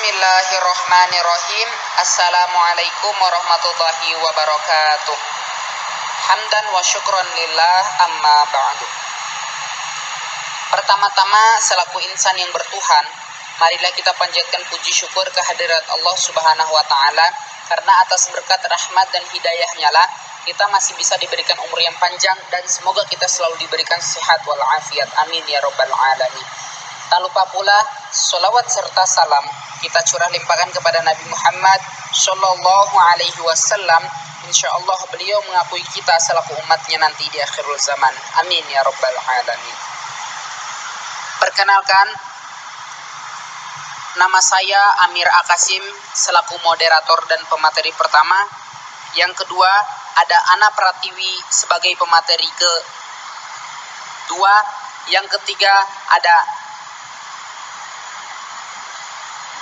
Bismillahirrahmanirrahim. Assalamualaikum warahmatullahi wabarakatuh. Hamdan wa syukron lillah, amma ba'du. Pertama-tama, selaku insan yang bertuhan, marilah kita panjatkan puji syukur kehadirat Allah Subhanahu wa Ta'ala, karena atas berkat rahmat dan hidayahnya lah kita masih bisa diberikan umur yang panjang, dan semoga kita selalu diberikan sehat walafiat. Amin ya rabbal alamin. Tak lupa pula sholawat serta salam kita curah limpahkan kepada Nabi Muhammad Sallallahu Alaihi Wasallam. Insya Allah beliau mengakui kita selaku umatnya nanti di akhirul zaman. Amin ya rabbal alamin. Perkenalkan, nama saya Amir Akasim selaku moderator dan pemateri pertama. Yang kedua ada Ana Pratiwi sebagai pemateri kedua. Yang ketiga ada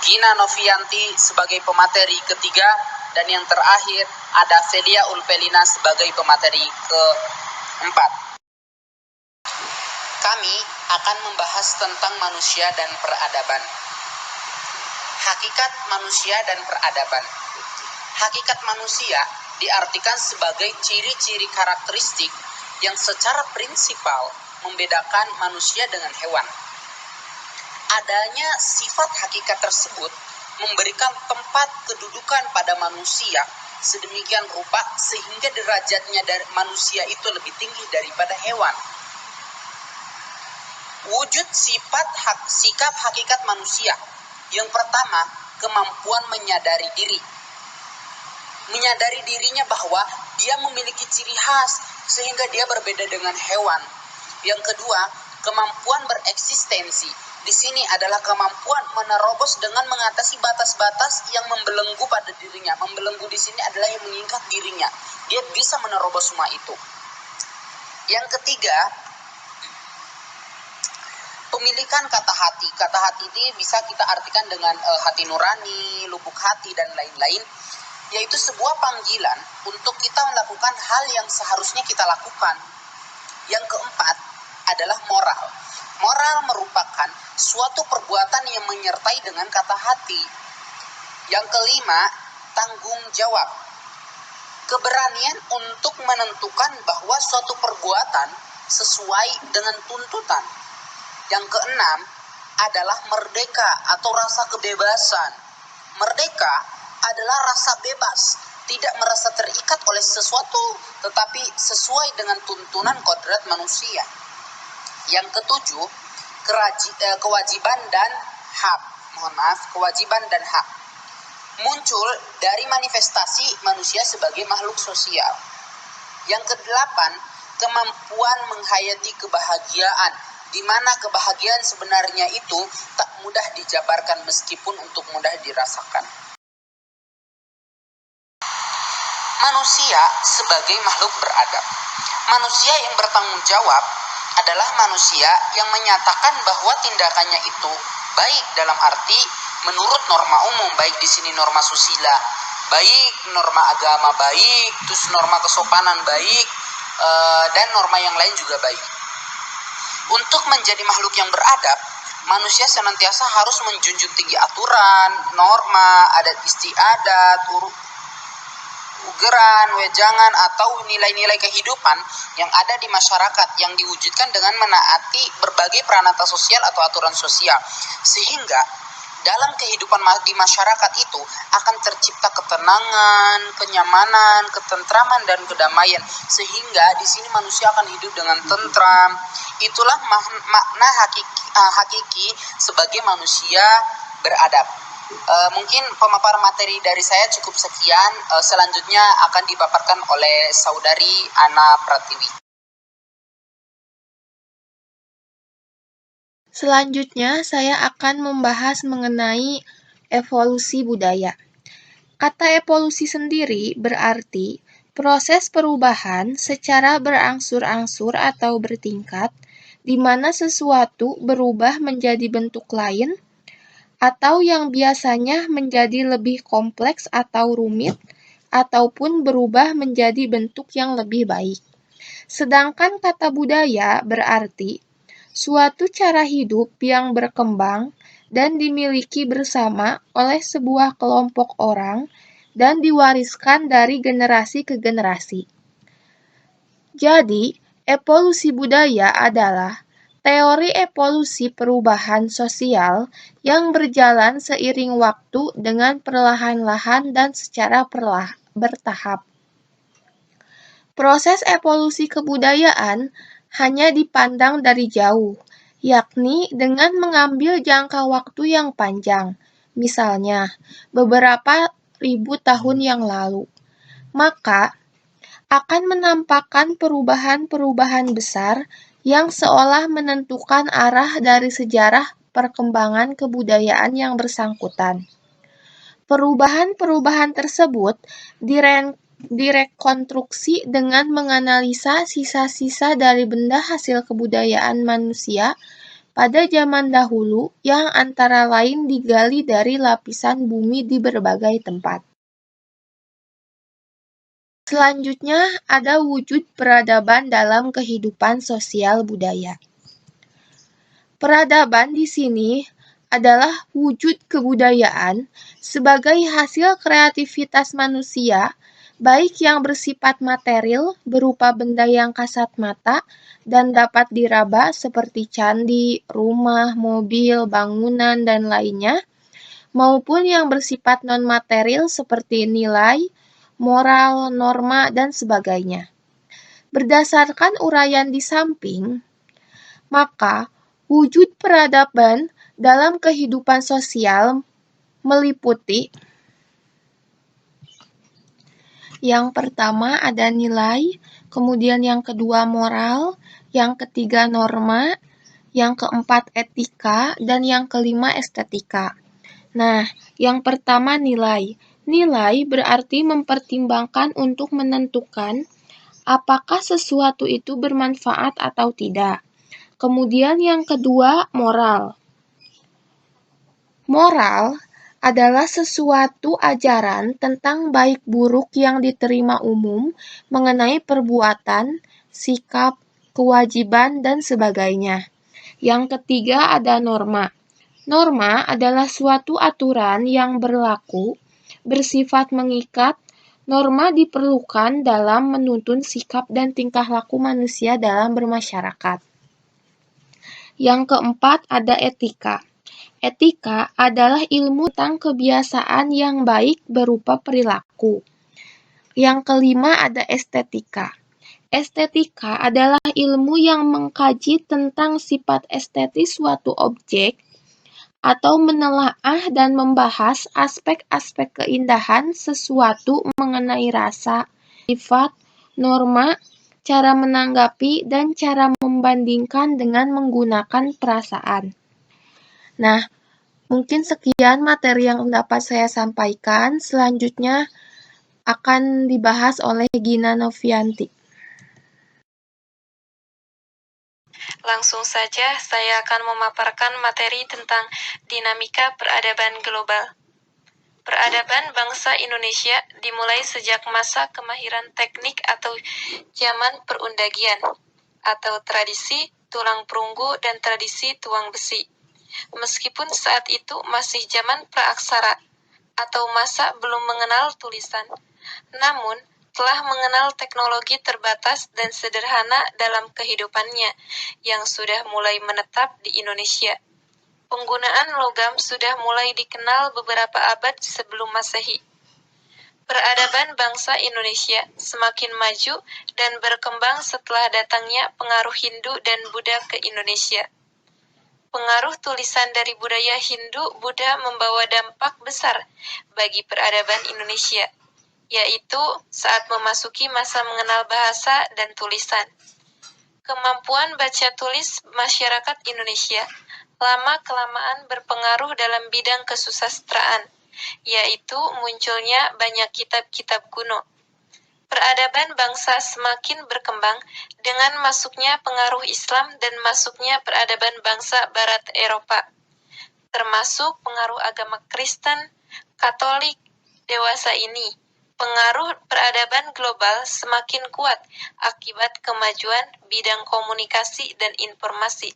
Gina Novianti sebagai pemateri ketiga, dan yang terakhir ada Felia Ulpelina sebagai pemateri keempat. Kami akan membahas tentang manusia dan peradaban. Hakikat manusia dan peradaban. Hakikat manusia diartikan sebagai ciri-ciri karakteristik yang secara prinsipal membedakan manusia dengan hewan. Adanya sifat hakikat tersebut memberikan tempat kedudukan pada manusia sedemikian rupa sehingga derajatnya dari manusia itu lebih tinggi daripada hewan. Wujud sikap hakikat manusia. Yang pertama, kemampuan menyadari diri. Menyadari dirinya bahwa dia memiliki ciri khas sehingga dia berbeda dengan hewan. Yang kedua, kemampuan bereksistensi. Di sini adalah kemampuan menerobos dengan mengatasi batas-batas yang membelenggu pada dirinya. Membelenggu di sini adalah yang mengikat dirinya. Dia bisa menerobos semua itu. Yang ketiga, pemilikan kata hati. Kata hati ini bisa kita artikan dengan hati nurani, lubuk hati, dan lain-lain. Yaitu sebuah panggilan untuk kita melakukan hal yang seharusnya kita lakukan. Yang keempat adalah moral. Moral merupakan suatu perbuatan yang menyertai dengan kata hati. Yang kelima, tanggung jawab. Keberanian untuk menentukan bahwa suatu perbuatan sesuai dengan tuntutan. Yang keenam adalah merdeka atau rasa kebebasan. Merdeka adalah rasa bebas, tidak merasa terikat oleh sesuatu, tetapi sesuai dengan tuntunan kodrat manusia. Yang ketujuh, kewajiban dan hak. Kewajiban dan hak muncul dari manifestasi manusia sebagai makhluk sosial. Yang kedelapan, kemampuan menghayati kebahagiaan, di mana kebahagiaan sebenarnya itu tak mudah dijabarkan meskipun untuk mudah dirasakan. Manusia sebagai makhluk beradab. Manusia yang bertanggung jawab adalah manusia yang menyatakan bahwa tindakannya itu baik dalam arti menurut norma umum, baik di sini norma susila baik, norma agama baik, terus norma kesopanan baik, dan norma yang lain juga baik. Untuk menjadi makhluk yang beradab, manusia senantiasa harus menjunjung tinggi aturan, norma, adat istiadat, ugeran, wejangan, atau nilai-nilai kehidupan yang ada di masyarakat yang diwujudkan dengan menaati berbagai peranata sosial atau aturan sosial, sehingga dalam kehidupan di masyarakat itu akan tercipta ketenangan, kenyamanan, ketentraman, dan kedamaian, sehingga di sini manusia akan hidup dengan tentram. Itulah makna hakiki sebagai manusia beradab. Mungkin pemaparan materi dari saya cukup sekian. Selanjutnya akan dipaparkan oleh saudari Ana Pratiwi. Selanjutnya saya akan membahas mengenai evolusi budaya. Kata evolusi sendiri berarti proses perubahan secara berangsur-angsur atau bertingkat, di mana sesuatu berubah menjadi bentuk lain, atau yang biasanya menjadi lebih kompleks atau rumit, ataupun berubah menjadi bentuk yang lebih baik. Sedangkan kata budaya berarti suatu cara hidup yang berkembang dan dimiliki bersama oleh sebuah kelompok orang dan diwariskan dari generasi ke generasi. Jadi, evolusi budaya adalah teori evolusi perubahan sosial yang berjalan seiring waktu dengan perlahan-lahan dan secara bertahap. Proses evolusi kebudayaan hanya dipandang dari jauh, yakni dengan mengambil jangka waktu yang panjang, misalnya beberapa ribu tahun yang lalu. Maka, akan menampakkan perubahan-perubahan besar yang seolah menentukan arah dari sejarah perkembangan kebudayaan yang bersangkutan. Perubahan-perubahan tersebut direkonstruksi dengan menganalisa sisa-sisa dari benda hasil kebudayaan manusia pada zaman dahulu yang antara lain digali dari lapisan bumi di berbagai tempat. Selanjutnya, ada wujud peradaban dalam kehidupan sosial budaya. Peradaban di sini adalah wujud kebudayaan sebagai hasil kreativitas manusia, baik yang bersifat material berupa benda yang kasat mata dan dapat diraba seperti candi, rumah, mobil, bangunan, dan lainnya, maupun yang bersifat non-material seperti nilai, moral, norma, dan sebagainya. Berdasarkan uraian di samping, maka wujud peradaban dalam kehidupan sosial meliputi yang pertama ada nilai, kemudian yang kedua moral, yang ketiga norma, yang keempat etika, dan yang kelima estetika. Nah, yang pertama nilai. Nilai berarti mempertimbangkan untuk menentukan apakah sesuatu itu bermanfaat atau tidak. Kemudian yang kedua, moral. Moral adalah sesuatu ajaran tentang baik buruk yang diterima umum mengenai perbuatan, sikap, kewajiban, dan sebagainya. Yang ketiga ada norma. Norma adalah suatu aturan yang berlaku, bersifat mengikat. Norma diperlukan dalam menuntun sikap dan tingkah laku manusia dalam bermasyarakat. Yang keempat ada etika. Etika adalah ilmu tentang kebiasaan yang baik berupa perilaku. Yang kelima ada estetika. Estetika adalah ilmu yang mengkaji tentang sifat estetis suatu objek atau menelaah dan membahas aspek-aspek keindahan sesuatu mengenai rasa, sifat, norma, cara menanggapi, dan cara membandingkan dengan menggunakan perasaan. Nah, mungkin sekian materi yang dapat saya sampaikan. Selanjutnya akan dibahas oleh Gina Novianti. Langsung saja saya akan memaparkan materi tentang dinamika peradaban global. Peradaban bangsa Indonesia dimulai sejak masa kemahiran teknik atau zaman perundagian, atau tradisi tulang perunggu dan tradisi tuang besi. Meskipun saat itu masih zaman praaksara atau masa belum mengenal tulisan, namun telah mengenal teknologi terbatas dan sederhana dalam kehidupannya yang sudah mulai menetap di Indonesia. Penggunaan logam sudah mulai dikenal beberapa abad sebelum Masehi. Peradaban bangsa Indonesia semakin maju dan berkembang setelah datangnya pengaruh Hindu dan Buddha ke Indonesia. Pengaruh tulisan dari budaya Hindu-Buddha membawa dampak besar bagi peradaban Indonesia, yaitu saat memasuki masa mengenal bahasa dan tulisan. Kemampuan baca tulis masyarakat Indonesia lama-kelamaan berpengaruh dalam bidang kesusastraan, yaitu munculnya banyak kitab-kitab kuno. Peradaban bangsa semakin berkembang dengan masuknya pengaruh Islam dan masuknya peradaban bangsa Barat Eropa, termasuk pengaruh agama Kristen, Katolik. Dewasa ini, pengaruh peradaban global semakin kuat akibat kemajuan bidang komunikasi dan informasi.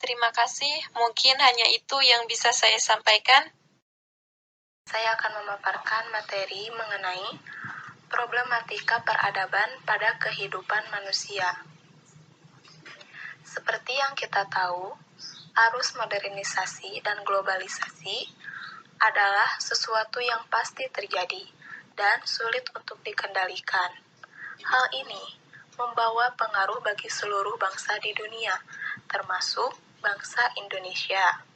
Terima kasih, mungkin hanya itu yang bisa saya sampaikan. Saya akan memaparkan materi mengenai problematika peradaban pada kehidupan manusia. Seperti yang kita tahu, arus modernisasi dan globalisasi adalah sesuatu yang pasti terjadi dan sulit untuk dikendalikan. Hal ini membawa pengaruh bagi seluruh bangsa di dunia, termasuk bangsa Indonesia.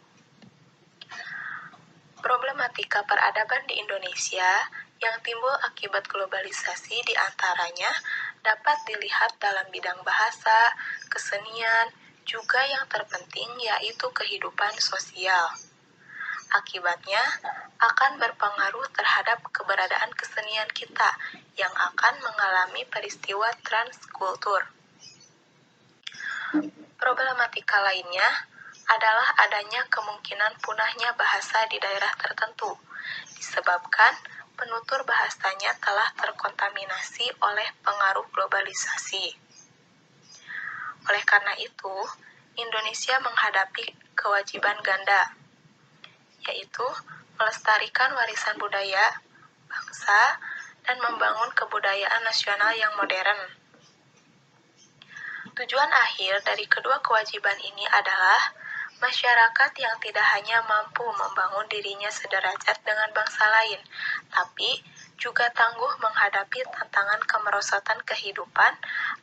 Problematika peradaban di Indonesia yang timbul akibat globalisasi diantaranya dapat dilihat dalam bidang bahasa, kesenian, juga yang terpenting yaitu kehidupan sosial. Akibatnya akan berpengaruh terhadap keberadaan kesenian kita yang akan mengalami peristiwa transkultur. Problematika lainnya adalah adanya kemungkinan punahnya bahasa di daerah tertentu, disebabkan penutur bahasanya telah terkontaminasi oleh pengaruh globalisasi. Oleh karena itu, Indonesia menghadapi kewajiban ganda, yaitu melestarikan warisan budaya, bangsa, dan membangun kebudayaan nasional yang modern. Tujuan akhir dari kedua kewajiban ini adalah masyarakat yang tidak hanya mampu membangun dirinya sederajat dengan bangsa lain, tapi juga tangguh menghadapi tantangan kemerosotan kehidupan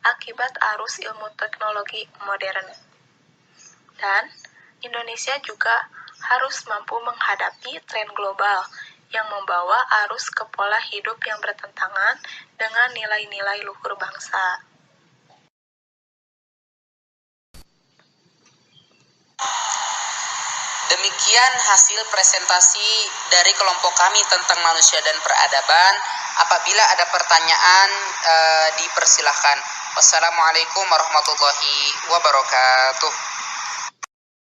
akibat arus ilmu teknologi modern. Dan Indonesia juga harus mampu menghadapi tren global yang membawa arus ke pola hidup yang bertentangan dengan nilai-nilai luhur bangsa. Demikian hasil presentasi dari kelompok kami tentang manusia dan peradaban. Apabila ada pertanyaan, dipersilahkan. Wassalamualaikum warahmatullahi wabarakatuh.